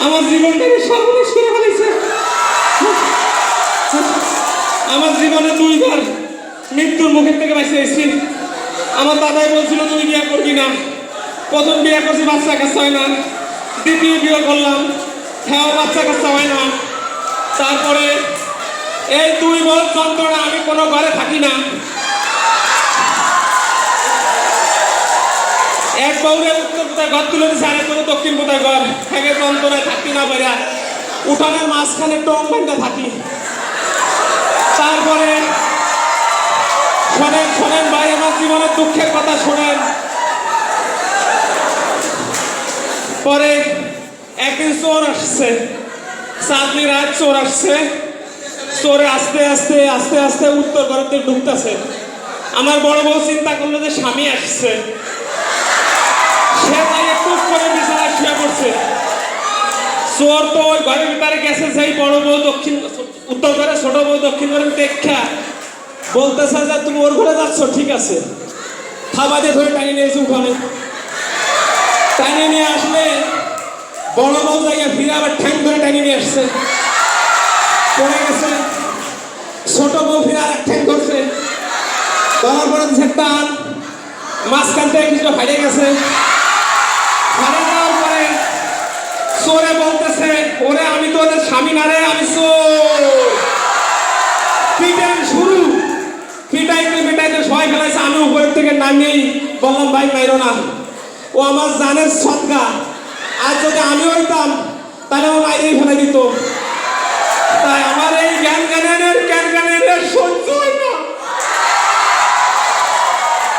আমার জীবনটাকে সর্বনাশ করে ফেলেছে। আমার জীবনে দুইবার মৃত্যুর মুখের থেকে বেঁচে এসেছি। আমার দাদাই বলছিল তুই বিয়ে করবি না। প্রথম বিয়ে করছি, বাচ্চা কাচ্চা হয় না। দ্বিতীয় বিয়ে করলাম, হ্যাঁ বাচ্চা কাচ্চা হয় না। তারপরে এই 2 বছর যন্ত্রণা, আমি কোনো ঘরে থাকি না। এক বউরে উত্তর কোথায় ঘর তুলে দিচ্ছে, আরেক বউরে দক্ষিণ কোথায় ঘর থেকে যন্ত্রণায় থাকি না পারা, উঠানের মাঝখানে টং বান্ধা থাকি। তারপরে শোনেন শোনেন ভাই, আমার জীবনের দুঃখের কথা শোনেন। পরে একদিন চোর আসছে, চাঁদনি রাত চোর আসছে। চোরে আস্তে আস্তে আস্তে আস্তে উত্তর ঘরেতে ঢুকতেছে। আমার বড় বউ চিন্তা করলো যে স্বামী আসছে, সে তাই একটু করে বিছানায় শুয়ে পড়ছে। চোর তো ওই ঘরের ভিতরে গেছে, সেই বড় বউ উত্তর ঘরে, ছোট বউ দক্ষিণ ঘরে দেখা বলতেছে যে তুমি ওর ঘরে যাচ্ছ, ঠিক আছে। থাবা দিয়ে ধরে টানিয়ে নিয়েছে উঠানে। টানিয়ে নিয়ে আসলে বড় বউ জায়গায় ফিরে আবার ঠ্যাং ধরে টানিয়ে নিয়ে আসছে, পড়ে গেছে। ছোট বউ ফিরে আর এক ঠ্যাং ধরছে, ধরার পরে টান, মাঝখান থেকে কিছুটা ফাটে গেছে। ফাটে যাওয়ার পরে চোরে বলতেছে, ওরে আমি তো ওদের স্বামী না রে, আমি চোর। পিটান শুরু, পিটাইতে পিটাইতে সবাই ফেলাইছে। আমি উপরের থেকে নামিয়েই বললাম ভাই মাইরো না, ও আমার জানের সৎকা। আর যদি আমি হইতাম তাহলে ও মাইরেই ফেলাই দিত। তাই আমার এই জ্ঞান জ্ঞানের সহ্য হয় না।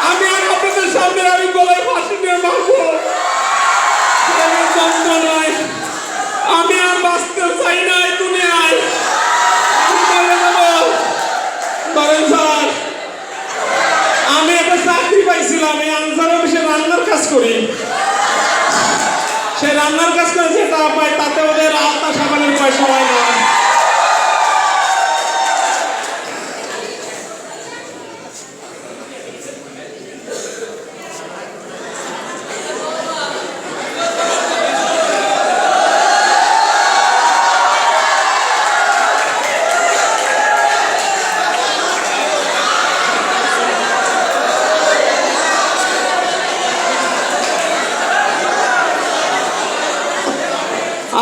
আমি আর আপনাদের সামনে আমি গলায় ফাঁসি দিয়ে মারবো, যন্ত্রণায় আমি আর বাঁচতে চাই না এই দুনিয়ায়। স্যার, আমি একটা চাকরি পাইছিলাম, এই আনসার অফিসে রান্নার কাজ করি। সে রান্নার কাজ করে যেটা পায় তাতে ওদের আত্মা সাবানের পয়সা হয় না।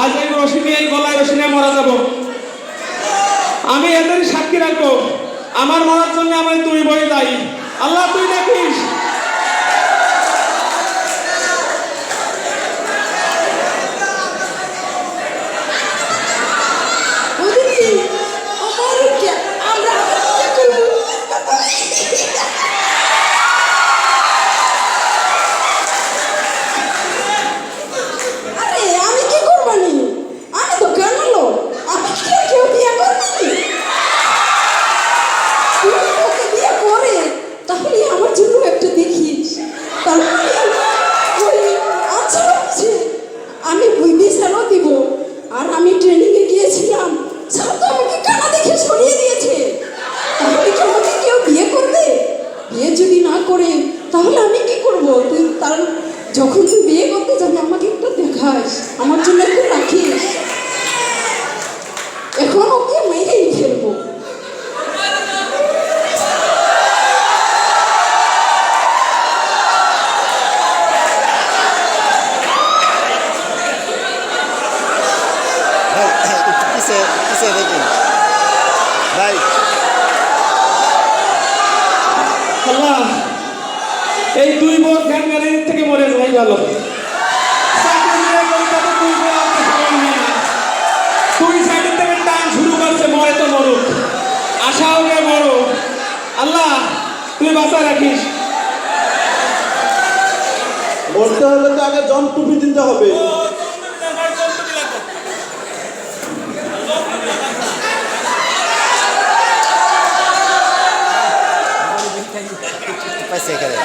আজ এই রশি নিয়ে, এই গলায় রশি নিয়ে মারা যাবো। আমি এদের সাক্ষী রাখবো, আমার মরার জন্য আমার 2 বই দায়ী। আল্লাহ তুই দেখিস। আমি বই বিছানো দিব, আর আমি ট্রেনিং এ গিয়েছিলাম, সব তো আমাকে কানা দেখে সরিয়ে দিয়েছে। তাহলে কি আমাকে কেউ বিয়ে করবে? বিয়ে যদি না করে তাহলে আমি কি করব? তুই তার যখন তুই বিয়ে করতে যাবি আমাকে একটু দেখাস, আমার জন্য একটু রাখিস। এখন ওকে মেরেই ফেলবো। কিসে দেখুন ভাই, আল্লাহ এই 2 বছর জ্ঞানের থেকে মরে যাই ভালো। তুই সাইডের থেকে টান শুরু করছে, মরে তো মরুক, আশা হবে বড়। আল্লাহ তুই বাঁচা রাখিস। মরতে হলে তো আগে জম টুপি দিতে হবে। পাইছে এখানে।